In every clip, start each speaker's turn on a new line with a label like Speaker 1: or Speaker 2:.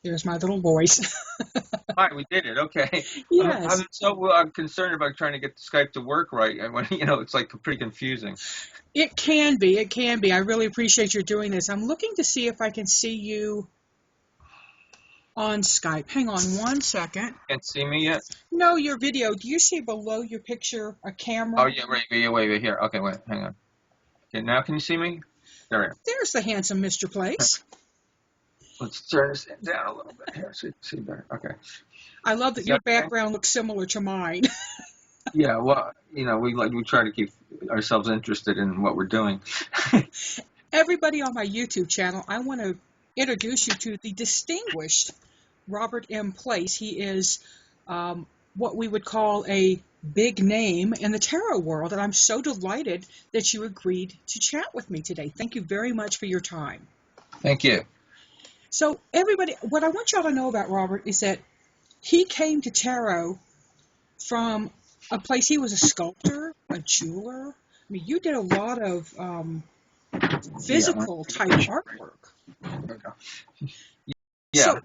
Speaker 1: There's my little voice.
Speaker 2: Hi, we did it. Okay. I'm
Speaker 1: Yes,
Speaker 2: so concerned about trying to get Skype to work right, and when it's like pretty confusing.
Speaker 1: it can be. It can be. I really appreciate you doing this. I'm looking to see if I can see you on Skype. Hang on one second.
Speaker 2: Can't see me yet?
Speaker 1: No, your video. Do you see below your picture a
Speaker 2: Oh
Speaker 1: camera?
Speaker 2: yeah, wait here. Okay, wait, hang on. Okay, now can you see me? There I am.
Speaker 1: There's the handsome Mr. Place.
Speaker 2: Let's turn this down a little bit here so you can see better. Okay.
Speaker 1: I love that
Speaker 2: Is
Speaker 1: your
Speaker 2: that okay?
Speaker 1: background looks similar to mine.
Speaker 2: Yeah, well, we try to keep ourselves interested in what we're doing.
Speaker 1: Everybody on my YouTube channel, I want to introduce you to the distinguished Robert M. Place. He is what we would call a big name in the tarot world, and I'm so delighted that you agreed to chat with me today. Thank you very much for your time.
Speaker 2: Thank you.
Speaker 1: So, everybody, what I want y'all to know about Robert is that he came to tarot from a place. He was a sculptor, a jeweler. I mean, you did a lot of
Speaker 2: Yeah.
Speaker 1: physical type artwork.
Speaker 2: There we go. Yeah.
Speaker 1: So,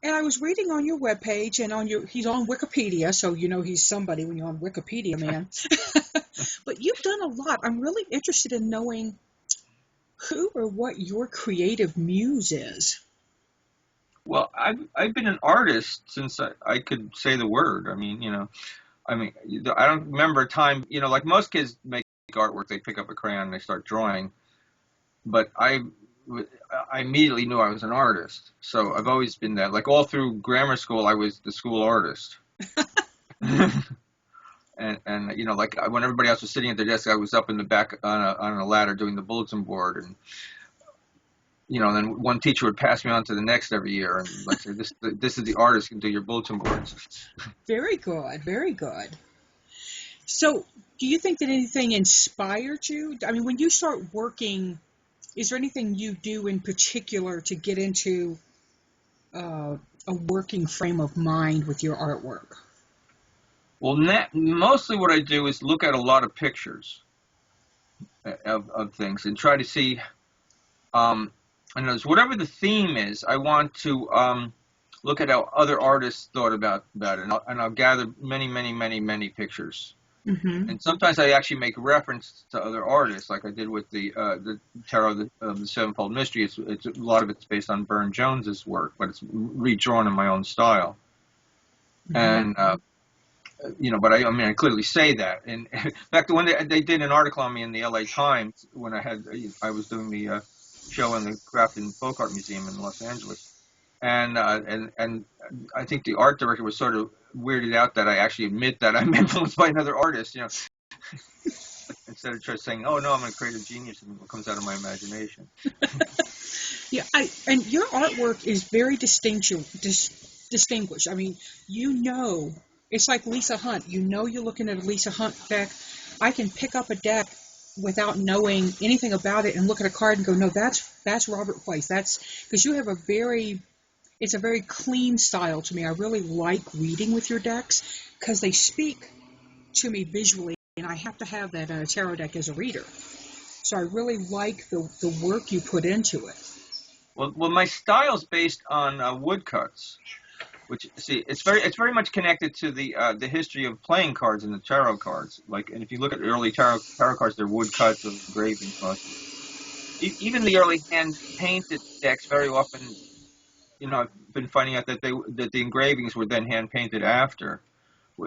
Speaker 1: and I was reading on your webpage and he's on Wikipedia, so you know he's somebody when you're on Wikipedia, man. But you've done a lot. I'm really interested in knowing who or what your creative muse is.
Speaker 2: Well, I've been an artist since I could say the word. I don't remember a time, like most kids make artwork, they pick up a crayon and they start drawing. But I immediately knew I was an artist. So I've always been that. Like all through grammar school, I was the school artist. And like when everybody else was sitting at their desk, I was up in the back on a ladder doing the bulletin board, and then one teacher would pass me on to the next every year, and like say, this is the artist can do your bulletin boards.
Speaker 1: Very good, very good. So, do you think that anything inspired you? I mean, when you start working, is there anything you do in particular to get into a working frame of mind with your artwork?
Speaker 2: Well, mostly what I do is look at a lot of pictures of things and try to see, and whatever the theme is, I want to look at how other artists thought about it, and I'll gather many, many, many, many pictures.
Speaker 1: Mm-hmm.
Speaker 2: And sometimes I actually make reference to other artists, like I did with the Tarot of the Sevenfold Mystery. It's a lot of it's based on Burne Jones's work, but it's redrawn in my own style.
Speaker 1: Mm-hmm.
Speaker 2: And but I clearly say that. And in fact, when they did an article on me in the LA Times when I was doing the show in the Craft and Folk Art Museum in Los Angeles, and I think the art director was sort of weirded out that I actually admit that I'm influenced by another artist, instead of just saying, "Oh no, I'm a creative genius," and it comes out of my imagination.
Speaker 1: Yeah, and your artwork is very distinguished. I mean, it's like Lisa Hunt. You're looking at a Lisa Hunt deck. I can pick up a deck without knowing anything about it and look at a card and go, no, that's Robert Place. That's because you have it's a very clean style to me. I really like reading with your decks because they speak to me visually, and I have to have that tarot deck as a reader. So I really like the work you put into it.
Speaker 2: Well, my style's based on woodcuts, which it's very much connected to the history of playing cards and the tarot cards. Like, and if you look at early tarot cards, they're woodcuts or engraving cards. Even the early hand painted decks, very often, I've been finding out that the engravings were then hand painted after,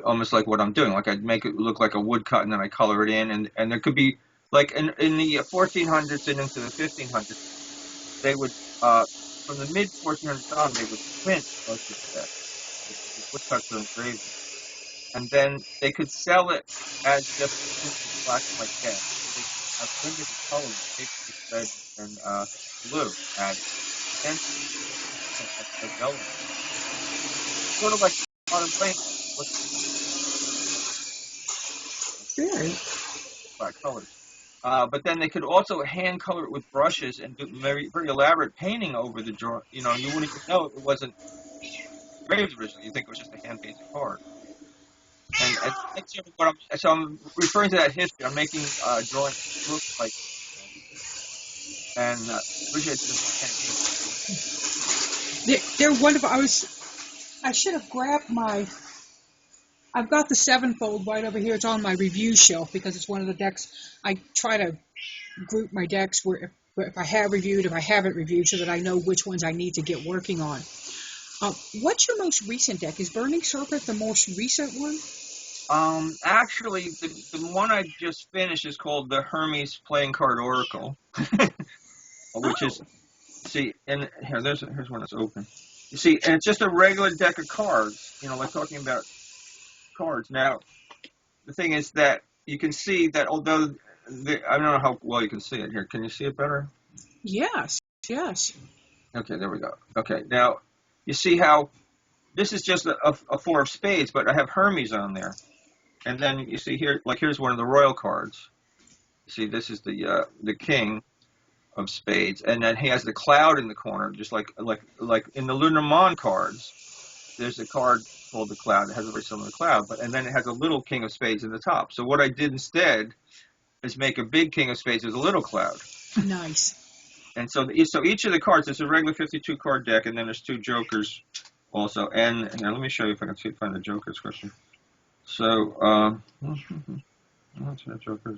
Speaker 2: almost like what I'm doing. Like I'd make it look like a woodcut and then I color it in, and there could be like in the 1400s and into the 1500s, they would from the mid 1400s on they would print most of the decks, the woodcuts or engravings, and then they could sell it as just black and white text. So they have limited colors, basically red and blue added. And that's relevant. Sort of like modern painting, with
Speaker 1: Very.
Speaker 2: black colors. But then they could also hand color it with brushes and do very, very elaborate painting over the draw. You wouldn't even know it wasn't engraved originally. You think it was just a hand painted card. And that's sort of what I'm referring to that history. I'm making drawings look like, and originally I did hand painted.
Speaker 1: They're wonderful. I should have grabbed my. I've got the sevenfold right over here. It's on my review shelf because it's one of the decks. I try to group my decks where if I have reviewed, if I haven't reviewed, so that I know which ones I need to get working on. What's your most recent deck? Is Burning Serpent the most recent one?
Speaker 2: Actually, the one I just finished is called the Hermes Playing Card Oracle, which is, see, and here's one that's open. You see, and it's just a regular deck of cards. Like talking about cards. Now, the thing is that you can see that although I don't know how well you can see it here. Can you see it better?
Speaker 1: Yes.
Speaker 2: Okay, there we go. Okay, now you see how this is just a four of spades, but I have Hermes on there. And then you see here, here's one of the royal cards. See, this is the king of spades, and then he has the cloud in the corner, just like in the Lenormand cards. There's a card called the cloud that has a very similar cloud, and then it has a little king of spades in the top. So what I did instead is make a big king of spades with a little cloud.
Speaker 1: Nice.
Speaker 2: And so each of the cards, it's a regular 52 card deck, and then there's two jokers also. And let me show you if I can find the jokers question. So, what's that joker?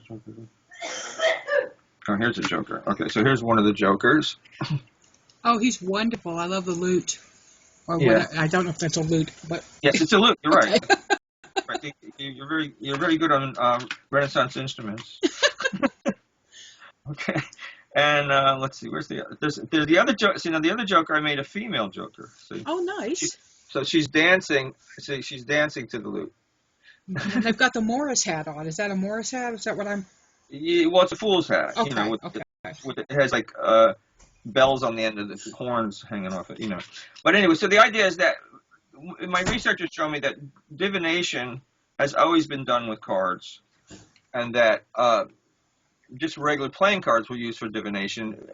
Speaker 2: Oh, here's a joker. Okay, so here's one of the jokers.
Speaker 1: Oh, he's wonderful. I love the lute. Or
Speaker 2: yeah.
Speaker 1: I don't know if that's a lute, but
Speaker 2: yes, it's a lute. You're
Speaker 1: okay.
Speaker 2: Right. You're very good on Renaissance instruments. Okay, and let's see. Where's there's the other joker. See, now the other joker I made a female joker. See?
Speaker 1: Oh, nice.
Speaker 2: So she's dancing. See, she's dancing to the lute.
Speaker 1: And they've got the Morris hat on. Is that a Morris hat? Is that what I'm?
Speaker 2: Yeah, well, it's a fool's hat.
Speaker 1: Okay.
Speaker 2: It has bells on the end of the horns hanging off it. But anyway, so the idea is that my researchers show me that divination has always been done with cards, and that just regular playing cards were used for divination.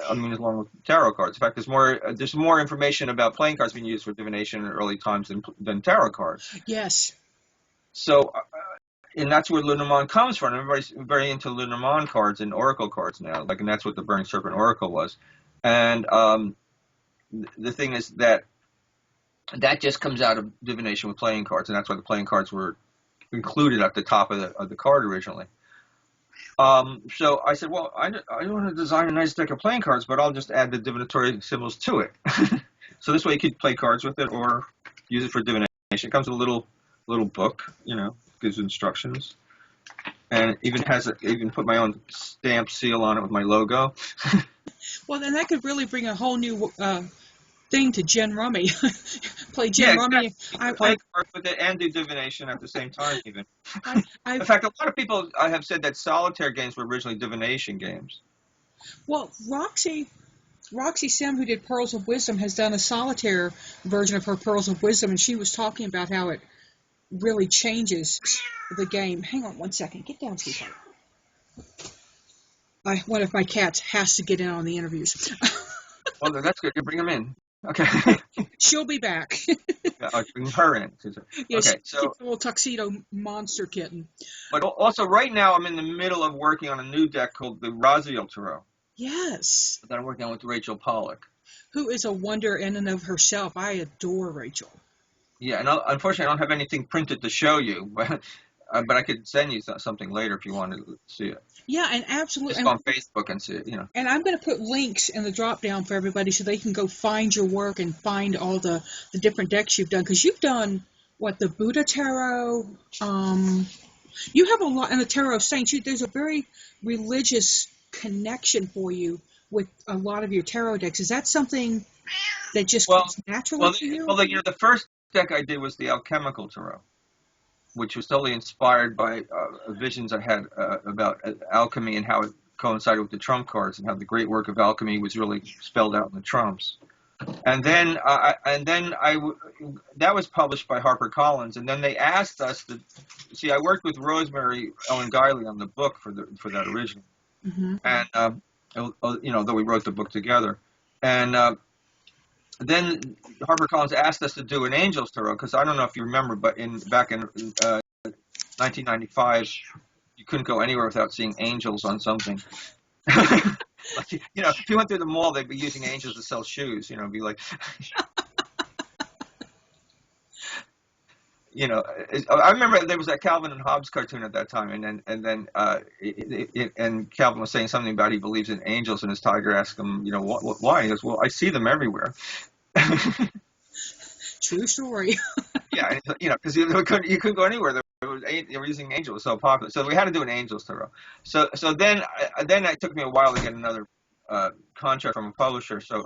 Speaker 2: Along with tarot cards. In fact, there's more information about playing cards being used for divination in early times than tarot cards.
Speaker 1: Yes.
Speaker 2: So, and that's where Lenormand comes from. Everybody's very into Lenormand cards and oracle cards now. And that's what the Burning Serpent Oracle was. And the thing is that just comes out of divination with playing cards, and that's why the playing cards were included at the top of the card originally. So I said, well, I want to design a nice deck of playing cards, but I'll just add the divinatory symbols to it. So this way you could play cards with it or use it for divination. It comes with a little book, gives instructions, and even put my own stamp seal on it with my logo.
Speaker 1: Well, then that could really bring a whole new thing to Gin Rummy. Play Gin Rummy.
Speaker 2: Exactly. Play cards with it and do divination at the same time, even. In fact, a lot of people have said that solitaire games were originally divination games.
Speaker 1: Well, Roxy Sim, who did Pearls of Wisdom, has done a solitaire version of her Pearls of Wisdom, and she was talking about how it really changes the game. Hang on one second. Get down, sweetheart. One of my cats has to get in on the interviews.
Speaker 2: Well, that's good. You bring them in. Okay.
Speaker 1: She'll be back.
Speaker 2: Bring her in.
Speaker 1: Yeah,
Speaker 2: okay,
Speaker 1: she's a little tuxedo monster kitten.
Speaker 2: But also, right now, I'm in the middle of working on a new deck called the Untitled Chapter.
Speaker 1: Yes.
Speaker 2: That I'm working on with Rachel Pollack.
Speaker 1: Who is a wonder in and of herself. I adore Rachel.
Speaker 2: Yeah, and unfortunately, I don't have anything printed to show you, but I could send you something later if you wanted to see it.
Speaker 1: Yeah, and absolutely.
Speaker 2: Just on Facebook and see it,
Speaker 1: And I'm going to put links in the drop down for everybody so they can go find your work and find all the different decks you've done. Because you've done, the Buddha Tarot. You have a lot, and the Tarot of Saints. There's a very religious connection for you with a lot of your tarot decks. Is that something that just comes naturally to you?
Speaker 2: Well, the first deck I did was the Alchemical Torah, which was totally inspired by visions I had about alchemy and how it coincided with the trump cards and how the great work of alchemy was really spelled out in the trumps. And then that was published by HarperCollins, and then they asked us to see. I worked with Rosemary Ellen Guiley on the book for that original, and though we wrote the book together, and then HarperCollins asked us to do an Angels Tarot, because I don't know if you remember, but back in 1995, you couldn't go anywhere without seeing angels on something. Like, if you went through the mall, they'd be using angels to sell shoes. It'd be like, I remember there was that Calvin and Hobbes cartoon at that time, and then and Calvin was saying something about he believes in angels, and his tiger asked him, why? He goes, well, I see them everywhere.
Speaker 1: True story.
Speaker 2: Yeah, because you couldn't go anywhere. They were using angels, so popular. So we had to do an angels tarot. So then it took me a while to get another contract from a publisher. So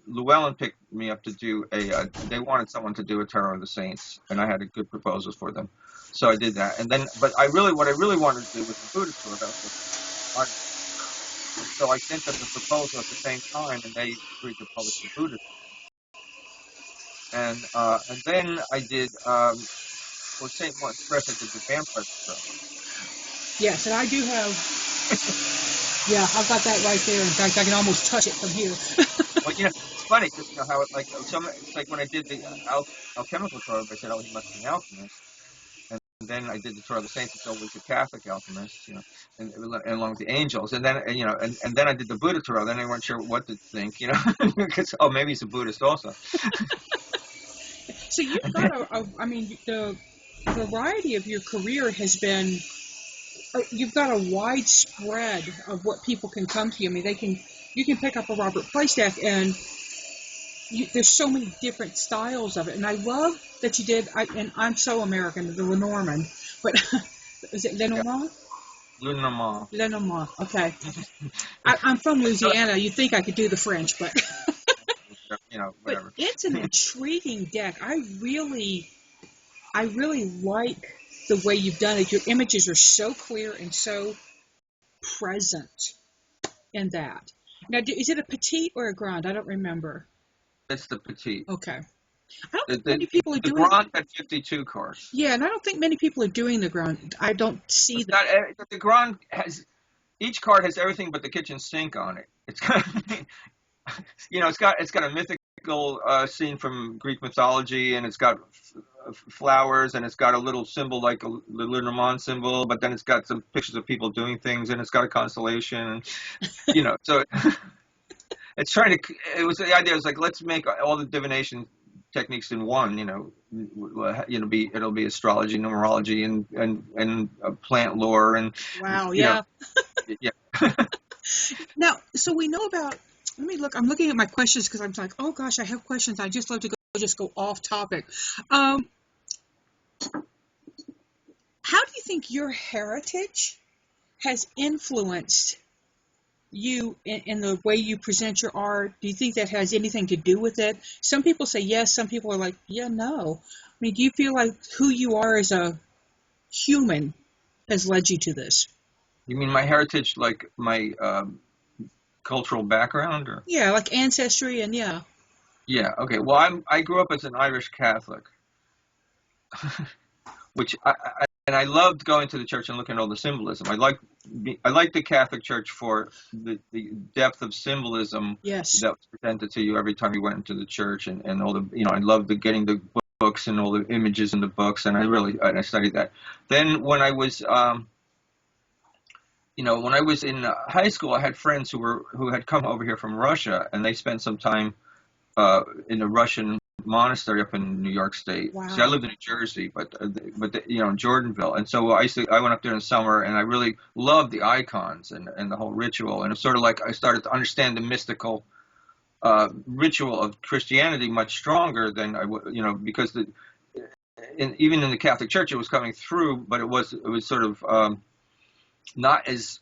Speaker 2: Llewellyn picked me up to do they wanted someone to do a tarot of the saints, and I had a good proposals for them. So I did that, and then what I really wanted to do was the Buddhist tarot. So I sent them the proposal at the same time, and they agreed to publish the Buddhist. And then I did for St. Martin's Press. I did the vampire tarot.
Speaker 1: Yes, and I do have. Yeah, I've got that right there. In fact, I can almost touch it from here.
Speaker 2: Well, it's funny because how it's like when I did the Alchemical Torah, I said, oh, he must be an alchemist. And then I did the Torah of the Saints, it's always a Catholic alchemist, and along with the angels. And then, and then I did the Buddha Torah. Then they weren't sure what to think, because, maybe he's a Buddhist also.
Speaker 1: So you've got the variety of your career has been, you've got a wide spread of what people can come to you. I mean, you can pick up a Robert Place deck, and there's so many different styles of it. And I love that you did, and I'm so American, the Lenormand, but is it Lenormand?
Speaker 2: Lenormand.
Speaker 1: Lenormand, okay. I'm from Louisiana. You'd think I could do the French, but...
Speaker 2: Whatever.
Speaker 1: But it's an intriguing deck. I really like the way you've done it. Your images are so clear and so present in that. Now, is it a petite or a grand? I don't remember.
Speaker 2: It's the petite.
Speaker 1: Okay. I don't think many people are doing
Speaker 2: the grand had 52 cards.
Speaker 1: Yeah, and I don't think many people are doing the grand. I don't see that.
Speaker 2: The grand has, each card has everything but the kitchen sink on it. It's got, it's got a mythical scene from Greek mythology, and it's got flowers, and it's got a little symbol like the Lenormand symbol, but then it's got some pictures of people doing things, and it's got a constellation, so it's trying to. The idea was like, let's make all the divination techniques in one. It'll be astrology, numerology, and plant lore, and
Speaker 1: wow, yeah,
Speaker 2: yeah.
Speaker 1: Now, so we know about. Let me look. I'm looking at my questions because I'm like, oh gosh, I have questions. I just love to go off topic. How do you think your heritage has influenced you in the way you present your art? Do you think that has anything to do with it? Some people say yes. Some people are like, yeah, no. I mean, do you feel like who you are as a human has led you to this?
Speaker 2: You mean my heritage, like my cultural background, or?
Speaker 1: Yeah, like ancestry, and yeah.
Speaker 2: Yeah. Okay. Well, I grew up as an Irish Catholic, which I loved going to the church and looking at all the symbolism. I like the Catholic Church for the depth of symbolism
Speaker 1: yes.
Speaker 2: that was presented to you every time you went into the church, and all the I loved getting the books and all the images in the books, and I studied that. Then when I was when I was in high school, I had friends who had come over here from Russia, and they spent some time in a Russian monastery up in New York State.
Speaker 1: Wow.
Speaker 2: See, I lived in New Jersey, but in Jordanville, and so I went up there in the summer, and I really loved the icons and the whole ritual, and it's sort of like I started to understand the mystical ritual of Christianity much stronger than I would, because even in the Catholic Church it was coming through, but it was sort of not as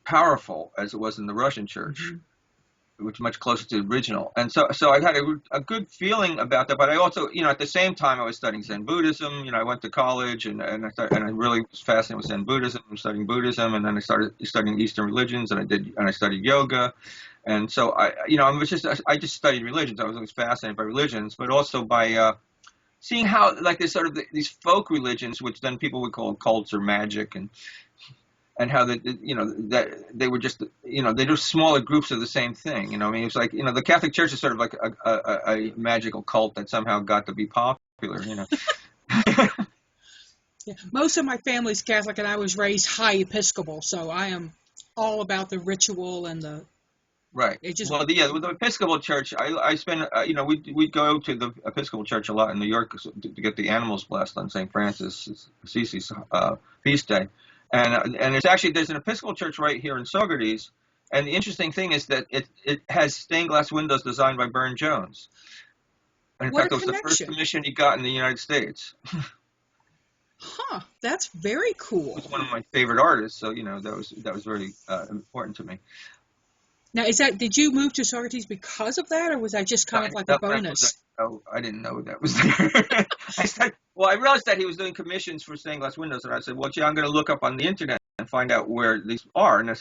Speaker 2: powerful as it was in the Russian Church. Mm-hmm. Which is much closer to the original. And so I had a good feeling about that. But I also, at the same time I was studying Zen Buddhism. I went to college and I really was fascinated with Zen Buddhism. I was studying Buddhism, and then I started studying Eastern religions, and I studied yoga. And so I just studied religions. I was always fascinated by religions, but also by seeing how, like, there's sort of these folk religions, which then people would call cults or magic, and how that they were just, they're just smaller groups of the same thing. It's like, the Catholic Church is sort of like a magical cult that somehow got to be popular,
Speaker 1: Yeah. Most of my family's Catholic, and I was raised high Episcopal, so I am all about the ritual and the
Speaker 2: Right.
Speaker 1: it just
Speaker 2: Well, with the Episcopal Church, I spend, we'd go to the Episcopal Church a lot in New York to get the animals blessed on St. Francis Assisi's feast day, and there's an Episcopal Church right here in Saugerties, and the interesting thing is that it has stained glass windows designed by Burne-Jones, and in
Speaker 1: what a
Speaker 2: fact, it was the first
Speaker 1: connection.
Speaker 2: commission he got in the United States.
Speaker 1: Huh, that's very
Speaker 2: He
Speaker 1: cool.
Speaker 2: was one of my favorite artists, so that was very important to me.
Speaker 1: Now, did you move to Saugerties because of that, or was that just
Speaker 2: No,
Speaker 1: kind
Speaker 2: I
Speaker 1: of
Speaker 2: didn't
Speaker 1: like a
Speaker 2: know when I moved
Speaker 1: bonus?
Speaker 2: there. Oh, I didn't know that was there. I realized that he was doing commissions for stained glass windows, and I said, well, gee, I'm going to look up on the internet and find out where these are. And he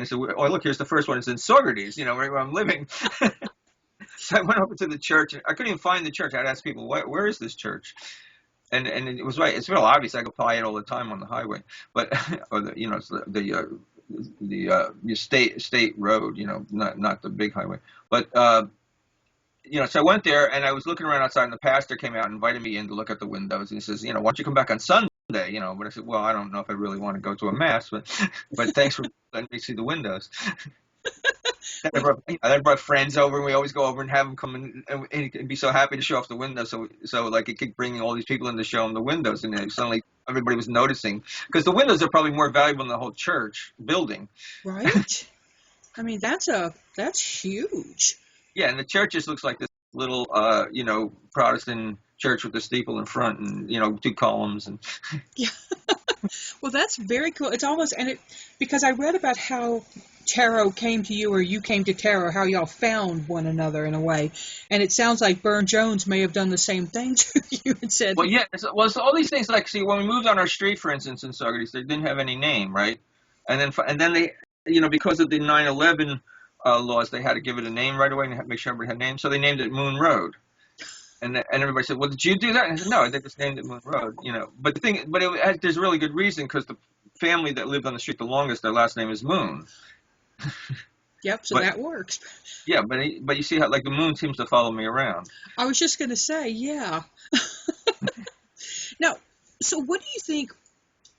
Speaker 2: said, oh, look, here's the first one. It's in Saugerties, right where I'm living. So I went over to the church, and I couldn't even find the church. I'd ask people, where is this church? And it was right. It's real obvious. I could apply it all the time on the highway, but or it's the state road, not the big highway, but. So I went there and I was looking around outside, and the pastor came out and invited me in to look at the windows. And he says, why don't you come back on Sunday? But I said, well, I don't know if I really want to go to a mass, but thanks for letting me see the windows. Then I brought friends over, and we always go over and have them come in, and he'd be so happy to show off the windows. So like it kept bringing all these people in to show him the windows, and then suddenly everybody was noticing, because the windows are probably more valuable than the whole church building.
Speaker 1: Right? I mean, that's huge.
Speaker 2: Yeah, and the church just looks like this little, Protestant church with the steeple in front and, 2 columns. And
Speaker 1: Yeah. Well, that's very cool. It's almost, because I read about how tarot came to you or you came to tarot, how y'all found one another in a way. And it sounds like Burne-Jones may have done the same thing to you and said,
Speaker 2: well, yeah, so all these things, like, see, when we moved on our street, for instance, in Saugerties, they didn't have any name, right? And then they, because of the 9/11 laws, they had to give it a name right away and make sure everybody had a name. So they named it Moon Road. And everybody said, well, did you do that? And I said, no, they just named it Moon Road, But there's a really good reason, because the family that lived on the street the longest, their last name is Moon.
Speaker 1: Yep, so that works.
Speaker 2: Yeah, but you see how, like, the moon seems to follow me around.
Speaker 1: I was just going to say, yeah. Now, so what do you think,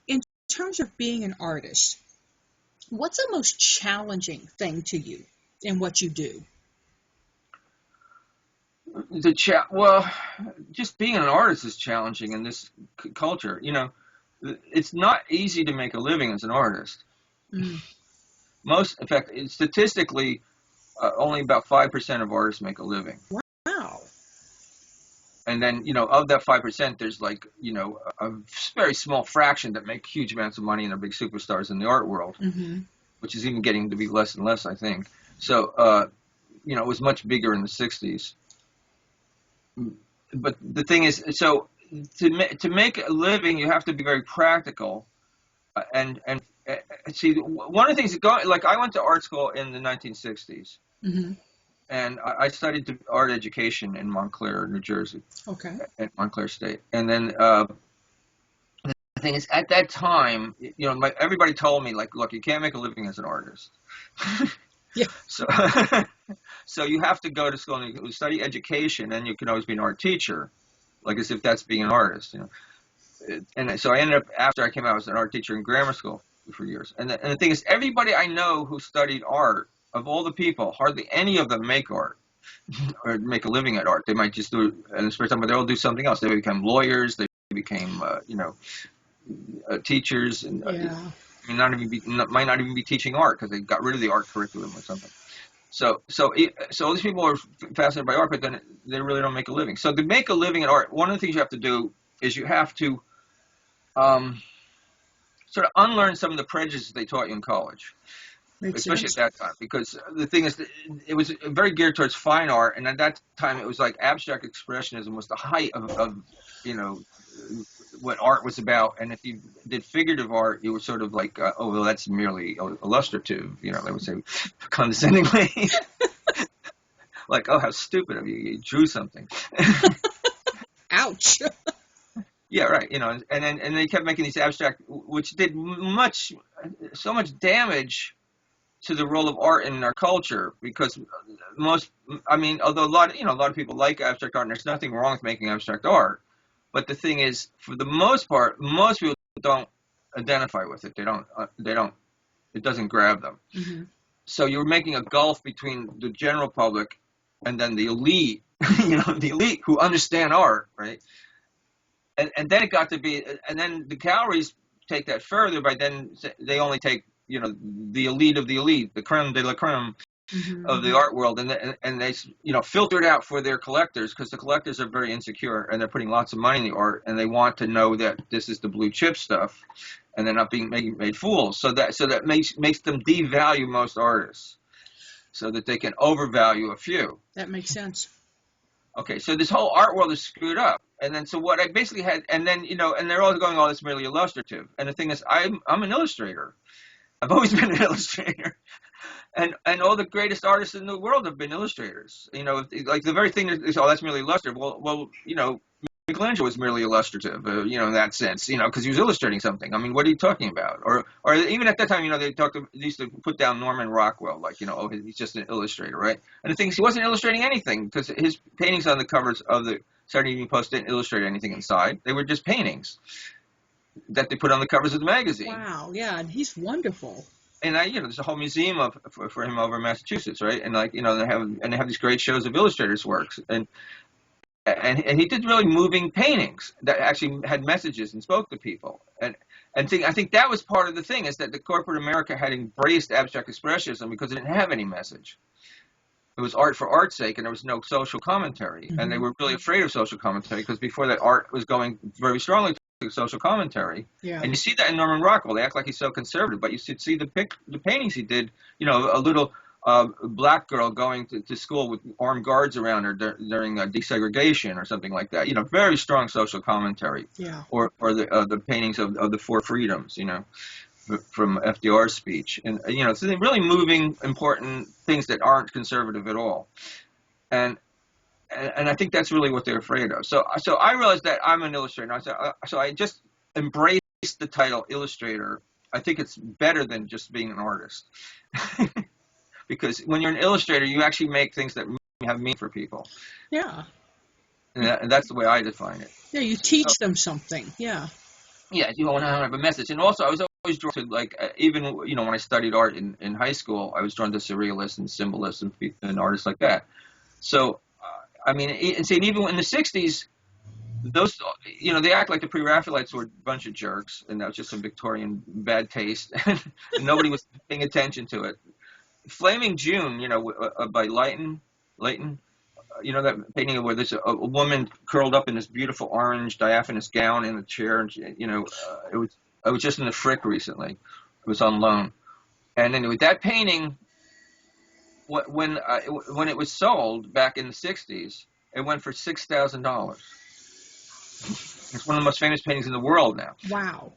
Speaker 1: in terms of being an artist, what's the most challenging thing to you in what you do?
Speaker 2: Well, just being an artist is challenging in this culture. It's not easy to make a living as an artist.
Speaker 1: Mm.
Speaker 2: In fact, statistically, only about 5% of artists make a living.
Speaker 1: Wow.
Speaker 2: And then, of that 5%, there's like, a very small fraction that make huge amounts of money and are big superstars in the art world,
Speaker 1: Mm-hmm.
Speaker 2: which is even getting to be less and less, I think. So, it was much bigger in the 60s. But the thing is, so to make a living, you have to be very practical. And see, one of the things like I went to art school in the 1960s.
Speaker 1: Mm-hmm.
Speaker 2: And I studied art education in Montclair, New Jersey.
Speaker 1: Okay.
Speaker 2: At Montclair State. And then the thing is, at that time, everybody told me, like, look, you can't make a living as an artist.
Speaker 1: Yeah.
Speaker 2: So you have to go to school and you study education, and you can always be an art teacher, like as if that's being an artist, And so I ended up, after I came out, I was an art teacher in grammar school for years. And the thing is, everybody I know who studied art, of all the people, hardly any of them make art or make a living at art. They might just do it in the spare time, but they'll do something else. They become lawyers. They became, teachers, and might not even be teaching art because they got rid of the art curriculum or something. So all these people are fascinated by art, but then they really don't make a living. So to make a living at art, one of the things you have to do is you have to sort of unlearn some of the prejudices they taught you in college.
Speaker 1: Makes
Speaker 2: Especially
Speaker 1: sense.
Speaker 2: at that time, because the thing is, it was very geared towards fine art, and at that time, it was like abstract expressionism was the height of what art was about. And if you did figurative art, you were sort of like, oh, well, that's merely illustrative, they would say condescendingly, like, oh, how stupid of you, you drew something.
Speaker 1: Ouch.
Speaker 2: Yeah, right. And they kept making these abstract, which did so much damage to the role of art in our culture, because although a lot of people like abstract art, and there's nothing wrong with making abstract art, but the thing is, for the most part, most people don't identify with it. They don't It doesn't grab them.
Speaker 1: Mm-hmm.
Speaker 2: So you're making a gulf between the general public and then the elite, the elite who understand art, right? And then it got to be, and then the galleries take that further by then they only take, the elite of the elite, the creme de la creme of the art world, and they, filter it out for their collectors, because the collectors are very insecure and they're putting lots of money in the art, and they want to know that this is the blue chip stuff, and they're not being made fools. So that makes them devalue most artists, so that they can overvalue a few.
Speaker 1: That makes sense.
Speaker 2: Okay, so this whole art world is screwed up. And then, so what I basically had, and then, and they're all going, oh, it's merely illustrative. And the thing is, I'm an illustrator. I've always been an illustrator. And all the greatest artists in the world have been illustrators. Like the very thing that is, oh, that's merely illustrative. Well, Michelangelo was merely illustrative, in that sense, because he was illustrating something. I mean, what are you talking about? Or even at that time, they used to put down Norman Rockwell, like, oh, he's just an illustrator, right? And the thing is, he wasn't illustrating anything, because his paintings on the covers of the Saturday Evening Post didn't illustrate anything inside. They were just paintings that they put on the covers of the magazine.
Speaker 1: Wow, yeah, and he's wonderful.
Speaker 2: And there's a whole museum for him over in Massachusetts, right? And they have these great shows of illustrators' works, and he did really moving paintings that actually had messages and spoke to people. And I think that was part of the thing, is that the corporate America had embraced abstract expressionism because it didn't have any message. It was art for art's sake, and there was no social commentary. And they were really afraid of social commentary, because before that, art was going very strongly to social commentary.
Speaker 1: Yeah.
Speaker 2: And you see that in Norman Rockwell. They act like he's so conservative, but you should see the paintings he did. A little black girl going to school with armed guards around her during desegregation or something like that. Very strong social commentary.
Speaker 1: Yeah.
Speaker 2: Or the paintings of the Four Freedoms. From FDR's speech, and so they're really moving important things that aren't conservative at all, and I think that's really what they're afraid of. So I realized that I'm an illustrator. So I just embraced the title illustrator. I think it's better than just being an artist, because when you're an illustrator, you actually make things that have meaning for people.
Speaker 1: Yeah.
Speaker 2: And that's the way I define it.
Speaker 1: Yeah, you teach them something. Yeah.
Speaker 2: Yeah, you want to have a message, and also I was always drawn to, even when I studied art in high school, I was drawn to surrealists and symbolists and artists like that. So, even in the '60s, those they act like the Pre-Raphaelites were a bunch of jerks, and that was just some Victorian bad taste, and nobody was paying attention to it. Flaming June, by Leighton. That painting where there's a woman curled up in this beautiful orange diaphanous gown in the chair, and I was just in the Frick recently. It was on loan, and anyway, that painting, when it was sold back in the '60s, it went for $6,000. It's one of the most famous paintings in the world now.
Speaker 1: Wow.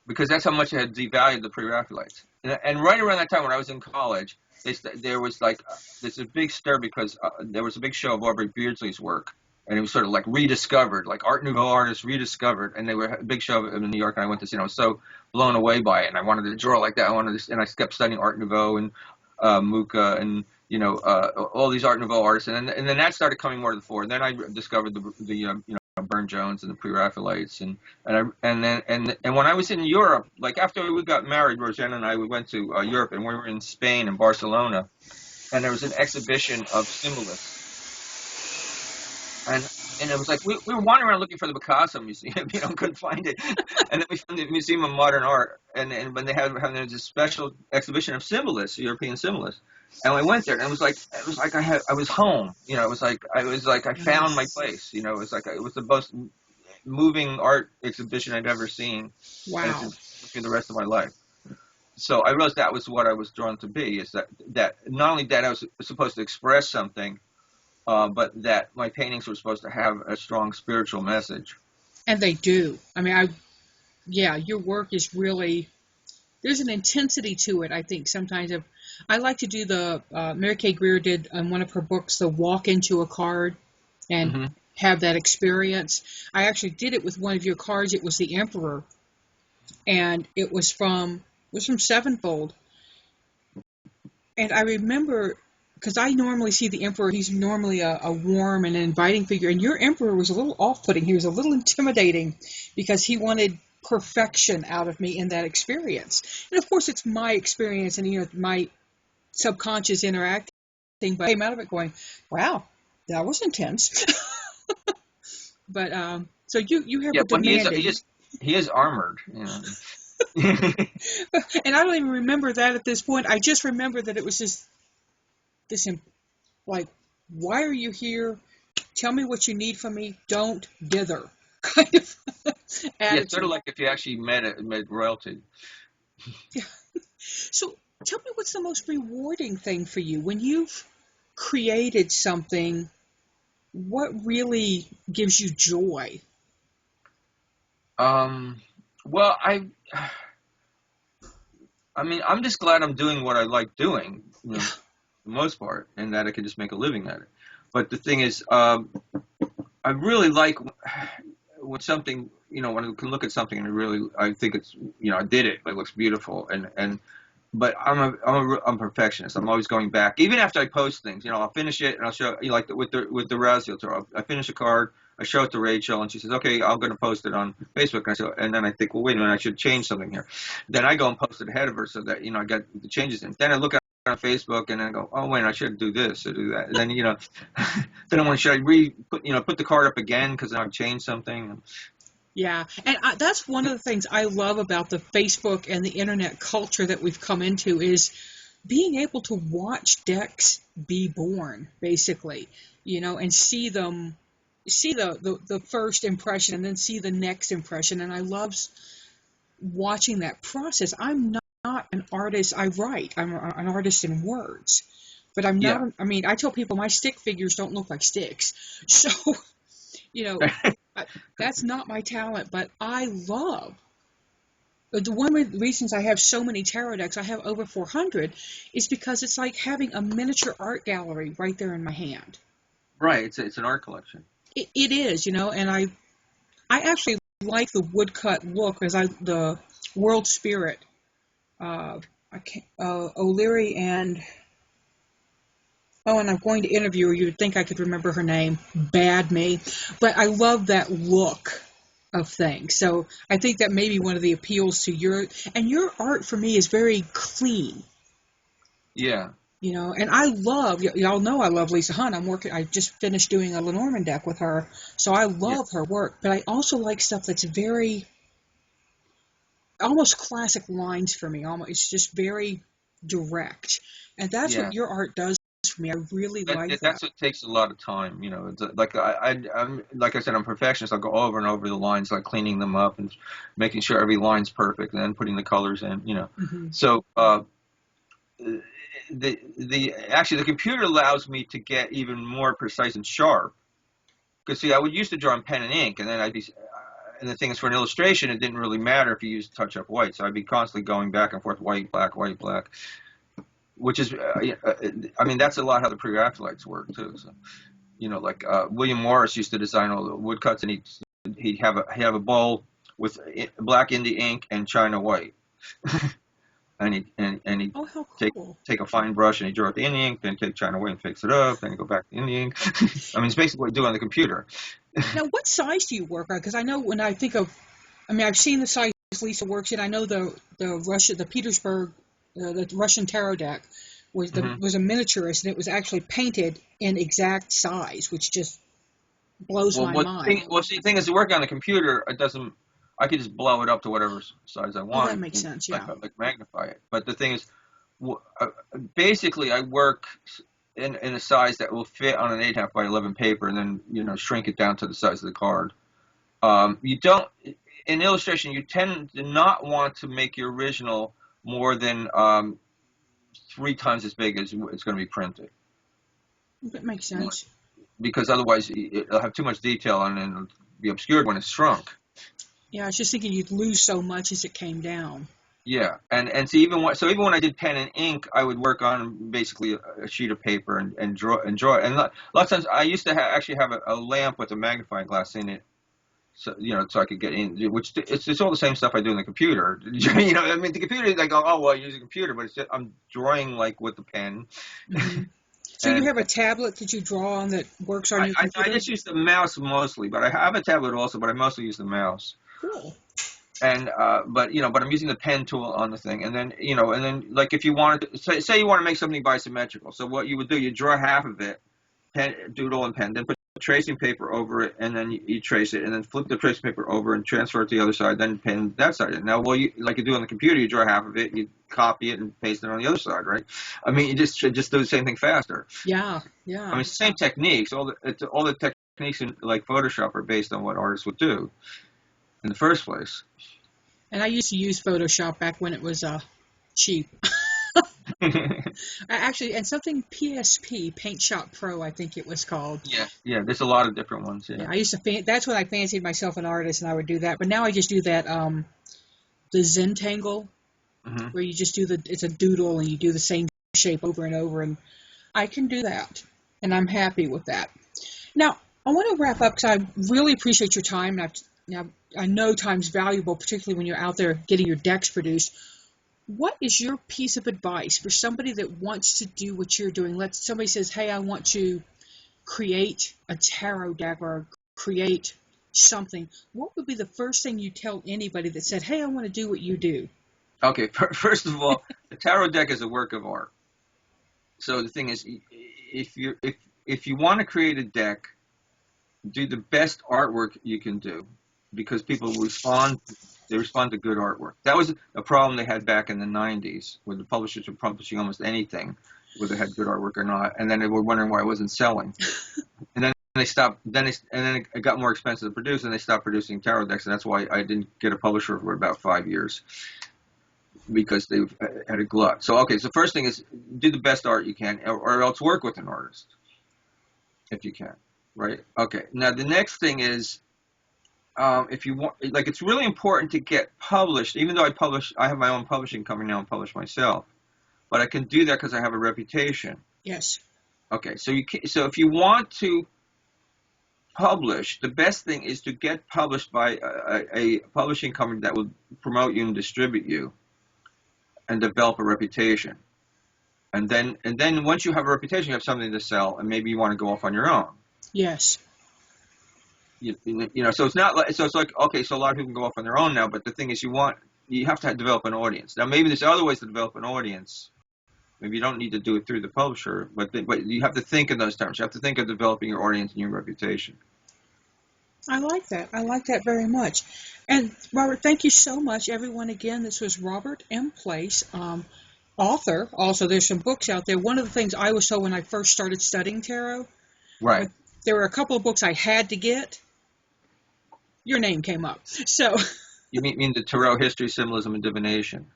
Speaker 2: Because that's how much it had devalued the Pre-Raphaelites. And right around that time, when I was in college, there was there's a big stir, because there was a big show of Aubrey Beardsley's work, and it was sort of like rediscovered, like Art Nouveau artists rediscovered, and they were a big show in New York, and I went to see, and I was so blown away by it, and I wanted to draw like that. And I kept studying Art Nouveau and Mucha and all these Art Nouveau artists, and then that started coming more to the fore. And then I discovered the Burne Jones and the Pre-Raphaelites, and when I was in Europe, like after we got married, Rosanna and I, we went to Europe, and we were in Spain and Barcelona, and there was an exhibition of symbolists, and it was like we were wandering around looking for the Picasso Museum, couldn't find it, and then we found the Museum of Modern Art, and when they had this special exhibition of symbolists, European symbolists. And we went there, and it was like I was home. It was like I found my place. It was the most moving art exhibition I'd ever seen.
Speaker 1: Wow.
Speaker 2: And it's for the rest of my life. So I realized that was what I was drawn to be, is that not only that I was supposed to express something, but that my paintings were supposed to have a strong spiritual message.
Speaker 1: And they do. I mean, your work is really, there's an intensity to it, I think, sometimes. I like to do Mary Kay Greer did on one of her books, the walk into a card and have that experience. I actually did it with one of your cards. It was the Emperor, and it was from Sevenfold. And I remember, because I normally see the Emperor, he's normally a warm and inviting figure, and your Emperor was a little off-putting. He was a little intimidating, because he wanted perfection out of me in that experience. And of course, it's my experience and my subconscious interacting, but I came out of it going, "Wow, that was intense." But so you have
Speaker 2: Yeah,
Speaker 1: a
Speaker 2: but
Speaker 1: demanding,
Speaker 2: he is armored.
Speaker 1: and I don't even remember that at this point. I just remember that it was just this, like, why are you here? Tell me what you need from me. Don't dither, kind of
Speaker 2: Yeah, sort of
Speaker 1: attitude.
Speaker 2: like if you actually met royalty.
Speaker 1: Yeah. So tell me, what's the most rewarding thing for you when you've created something? What really gives you joy?
Speaker 2: Um, well, I mean, I'm just glad I'm doing what I like doing,
Speaker 1: Yeah.
Speaker 2: for the most part, and that I can just make a living at it. But the thing is, I really like when something, when I can look at something and I think it's, I did it. It looks beautiful, but I'm a perfectionist. I'm always going back, even after I post things. I'll finish it and I'll show, like with the Raziel tour. I finish a card, I show it to Rachel, and she says, "Okay, I'm going to post it on Facebook." And then I think, well, wait a minute, I should change something here. Then I go and post it ahead of her so that I got the changes in. Then I look at it on Facebook and then I go, "Oh wait, I should do this or do that." And then then I want to should I put the card up again because I've changed something.
Speaker 1: Yeah, and that's one of the things I love about the Facebook and the internet culture that we've come into is being able to watch decks be born, basically, and see them, see the first impression and then see the next impression. And I love watching that process. I'm not an artist. I write. I'm an artist in words, but I'm not.
Speaker 2: Yeah.
Speaker 1: I mean, I tell people my stick figures don't look like sticks. So, you know, that's not my talent, but I love. The one of the reasons I have so many tarot decks, I have over 400, is because it's like having a miniature art gallery right there in my hand.
Speaker 2: Right. It's an art collection.
Speaker 1: It is, and I actually like the woodcut look as the World Spirit, O'Leary and I'm going to interview her. You would think I could remember her name. Bad me. But I love that look of things. So I think that may be one of the appeals to your art for me is very clean.
Speaker 2: Yeah.
Speaker 1: And I love, y'all know I love Lisa Hunt. I just finished doing a Lenormand deck with her. So I
Speaker 2: Yeah.
Speaker 1: love her work. But I also like stuff that's very, almost classic lines for me. It's just very direct. And that's
Speaker 2: Yeah.
Speaker 1: what your art does for me. I really like that.
Speaker 2: That's what takes a lot of time. It's like I'm like I said, I'm a perfectionist. I'll go over and over the lines, like cleaning them up and making sure every line's perfect, and then putting the colors in.
Speaker 1: Mm-hmm.
Speaker 2: So the computer allows me to get even more precise and sharp. Because see, I would used to draw in pen and ink, and then and the thing is, for an illustration, it didn't really matter if you used touch-up white. So I'd be constantly going back and forth, white, black, which is, I mean, that's a lot how the pre-Raphaelites work too. So, like William Morris used to design all the woodcuts, and he'd have a bowl with black India ink and China white, and he
Speaker 1: Oh, how
Speaker 2: take
Speaker 1: cool.
Speaker 2: take a fine brush and he draw out the India ink, then take China white and fix it up, then he go back to India ink. I mean, it's basically what you do on the computer.
Speaker 1: Now, what size do you work on? Because I know when I think of, I mean, I've seen the size Lisa works in. I know the Petersburg, the Russian tarot deck was
Speaker 2: Hmm.
Speaker 1: was a miniaturist, and it was actually painted in exact size, which just blows my mind.
Speaker 2: The thing is, working on a computer, it doesn't. I could just blow it up to whatever size I
Speaker 1: Oh, that
Speaker 2: want,
Speaker 1: makes sense.
Speaker 2: like
Speaker 1: Yeah.
Speaker 2: magnify it. But the thing is, basically, I work in a size that will fit on an 8.5 by 11 paper, and then shrink it down to the size of the card. You don't in illustration. You tend to not want to make your original more than 3 times as big as it's going to be printed,
Speaker 1: That makes sense.
Speaker 2: because otherwise it'll have too much detail and it'll be obscured when it's shrunk.
Speaker 1: Yeah, I was just thinking you'd lose so much as it came down.
Speaker 2: Yeah, and see, even when I did pen and ink, I would work on basically a sheet of paper and draw. And a lot of times I used to actually have a lamp with a magnifying glass in it, so I could get in. Which it's all the same stuff I do in the computer. I mean, the computer, I go, oh well, I use a computer, but it's just, I'm drawing like with the pen.
Speaker 1: Hmm. So you
Speaker 2: And
Speaker 1: have a tablet that you draw on that works on your
Speaker 2: I
Speaker 1: computer?
Speaker 2: just use the mouse mostly, but I have a tablet also, but I mostly use the mouse.
Speaker 1: Cool.
Speaker 2: And but I'm using the pen tool on the thing, and then like if you wanted to say you want to make something bisymmetrical, so what you would do, you draw half of it, pen, doodle and pen, then put tracing paper over it, and then you trace it, and then flip the tracing paper over and transfer it to the other side, then pen that side. Now, like you do on the computer, you draw half of it, you copy it and paste it on the other side, right? I mean, you just do the same thing faster.
Speaker 1: Yeah.
Speaker 2: I mean, same techniques. All the techniques in like Photoshop are based on what artists would do in the first place.
Speaker 1: And I used to use Photoshop back when it was cheap. Actually, and something PSP, Paint Shop Pro, I think it was called.
Speaker 2: Yeah. There's a lot of different ones. Yeah.
Speaker 1: I used to. That's when I fancied myself an artist, and I would do that. But now I just do that. The Zentangle, where you just do it's a doodle, and you do the same shape over and over, and I can do that, and I'm happy with that. Now I want to wrap up because I really appreciate your time. Now I know time's valuable, particularly when you're out there getting your decks produced. What is your piece of advice for somebody that wants to do what you're doing? Somebody says, hey, I want to create a tarot deck or create something. What would be the first thing you tell anybody that said, hey, I want to do what you do?
Speaker 2: Okay, first of all, the tarot deck is a work of art. So the thing is, if you want to create a deck, do the best artwork you can do, because people respond. They respond to good artwork. That was a problem they had back in the 90s, where the publishers were publishing almost anything, whether it had good artwork or not, and then they were wondering why it wasn't selling. And then they stopped. Then it got more expensive to produce, and they stopped producing tarot decks, and that's why I didn't get a publisher for about 5 years, because they had a glut. So first thing is do the best art you can, or else work with an artist if you can. Right? Okay. Now the next thing is, if you want, like, it's really important to get published. Even though I have my own publishing company now and publish myself, but I can do that because I have a reputation.
Speaker 1: Yes.
Speaker 2: Okay, so if you want to publish, the best thing is to get published by a publishing company that will promote you and distribute you, and develop a reputation. And then once you have a reputation, you have something to sell, and maybe you want to go off on your own.
Speaker 1: Yes.
Speaker 2: So it's not like, so it's like, okay, so a lot of people can go off on their own now, but the thing is you have to develop an audience. Now maybe there's other ways to develop an audience. Maybe you don't need to do it through the publisher, but you have to think in those terms. You have to think of developing your audience and your reputation.
Speaker 1: I like that. I like that very much. And Robert, thank you so much. Everyone, again, this was Robert M. Place, author. Also, there's some books out there. One of the things I was told when I first started studying tarot,
Speaker 2: right?
Speaker 1: There were a couple of books I had to get. Your name came up. So
Speaker 2: you mean the Tarot History, Symbolism, and Divination,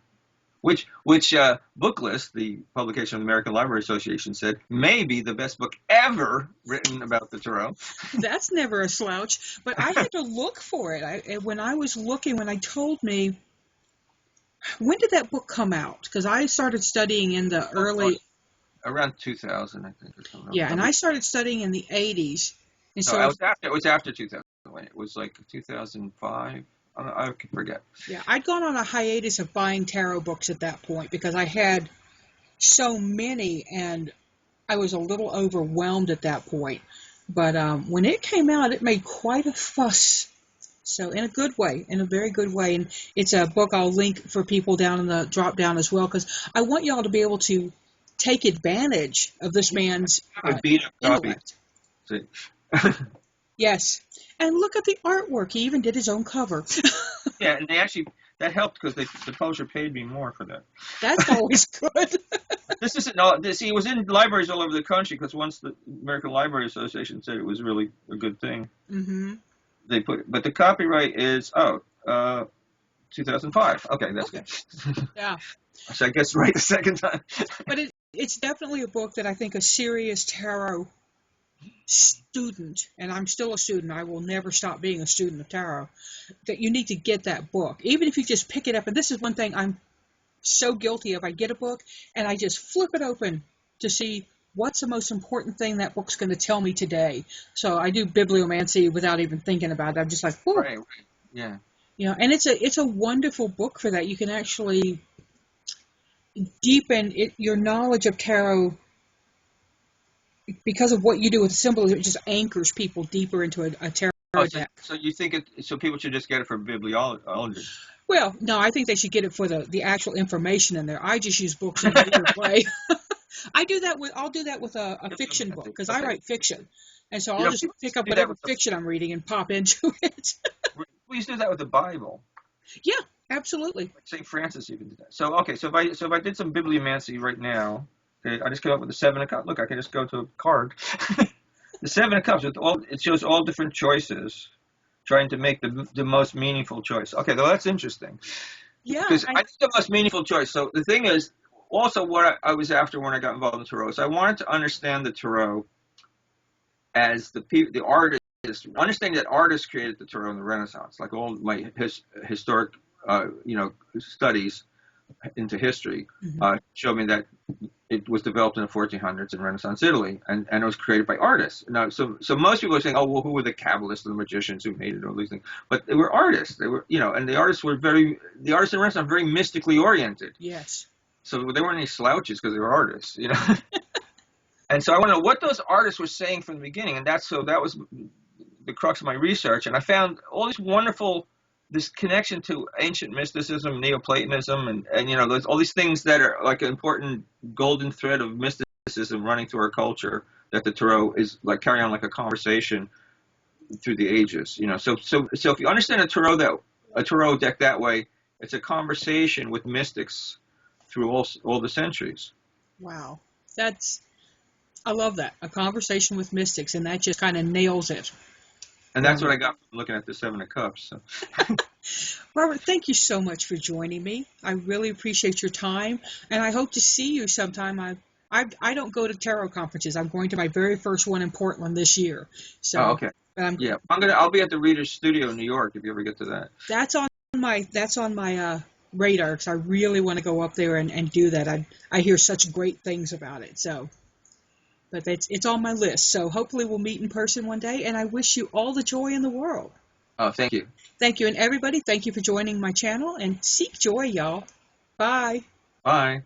Speaker 2: which book list, the publication of the American Library Association, said may be the best book ever written about the tarot.
Speaker 1: That's never a slouch, but I had to look for it. When I told me, when did that book come out? Because I started studying in the early...
Speaker 2: Around 2000, I think, or something.
Speaker 1: Yeah, and I started studying in the 80s. And so
Speaker 2: it was after 2000. It was like 2005. I forget.
Speaker 1: Yeah, I'd gone on a hiatus of buying tarot books at that point because I had so many, and I was a little overwhelmed at that point. But when it came out, it made quite a fuss. So in a good way, in a very good way. And it's a book I'll link for people down in the drop down as well, because I want y'all to be able to take advantage of this man's intellect. Yes. And look at the artwork. He even did his own cover.
Speaker 2: Yeah, and that helped because the publisher paid me more for that.
Speaker 1: That's always good.
Speaker 2: It was in libraries all over the country because once the American Library Association said it was really a good thing, but the copyright is 2005. Okay, that's good.
Speaker 1: Yeah.
Speaker 2: So I guess right the second time.
Speaker 1: But it's definitely a book that I think a serious tarot student, and I'm still a student, I will never stop being a student of tarot, that you need to get that book. Even if you just pick it up, and this is one thing I'm so guilty of, I get a book and I just flip it open to see what's the most important thing that book's going to tell me today. So I do bibliomancy without even thinking about it. I'm just like, whoa.
Speaker 2: Right. Yeah.
Speaker 1: And it's a wonderful book for that. You can actually deepen your knowledge of tarot because of what you do with symbolism. It just anchors people deeper into a tarot deck.
Speaker 2: So you think so people should just get it for bibliology?
Speaker 1: Well, no, I think they should get it for the actual information in there. I just use books in a weird way. I'll do that with a fiction book because I
Speaker 2: Okay.
Speaker 1: write fiction, and so
Speaker 2: You
Speaker 1: I'll
Speaker 2: know,
Speaker 1: just
Speaker 2: people
Speaker 1: pick
Speaker 2: used to
Speaker 1: up
Speaker 2: do that
Speaker 1: whatever
Speaker 2: with the
Speaker 1: fiction I'm reading and pop into it.
Speaker 2: we used to do that with the Bible.
Speaker 1: Yeah, absolutely.
Speaker 2: Like St. Francis even did that. So okay, so if I did some bibliomancy right now, okay, I just came up with the Seven of Cups. Look, I can just go to a card. The Seven of Cups with it shows all different choices, trying to make the most meaningful choice. Okay, well that's interesting
Speaker 1: Yeah,
Speaker 2: because I think the most meaningful choice. So the thing is, also what I was after when I got involved in Tarot is I wanted to understand the Tarot as the artist, understanding that artists created the Tarot in the Renaissance, like all my historic studies into history showed me that it was developed in the 1400s in Renaissance Italy, and it was created by artists. Now, so most people are saying, oh, well, who were the Kabbalists and the magicians who made it, all these things? But they were artists. They were, and the artists in Renaissance were very mystically oriented.
Speaker 1: yes.
Speaker 2: So they weren't any slouches because they were artists, And so I want to know what those artists were saying from the beginning, and that was the crux of my research, and I found all this connection to ancient mysticism, Neoplatonism, and there's all these things that are like an important golden thread of mysticism running through our culture, that the Tarot is like carrying on like a conversation through the ages. So if you understand a Tarot deck that way, it's a conversation with mystics through all the centuries.
Speaker 1: Wow, I love that, a conversation with mystics, and that just kind of nails it.
Speaker 2: And that's what I got from looking at the Seven of Cups. So.
Speaker 1: Robert, thank you so much for joining me. I really appreciate your time, and I hope to see you sometime. I don't go to tarot conferences. I'm going to my very first one in Portland this year. So,
Speaker 2: okay. I'll be at the Reader's Studio in New York if you ever get to that.
Speaker 1: That's on my radar because I really want to go up there and do that. I hear such great things about it. So, but it's on my list. So hopefully we'll meet in person one day. And I wish you all the joy in the world.
Speaker 2: Oh, thank you.
Speaker 1: Thank you, and everybody, thank you for joining my channel. And seek joy, y'all. Bye.
Speaker 2: Bye.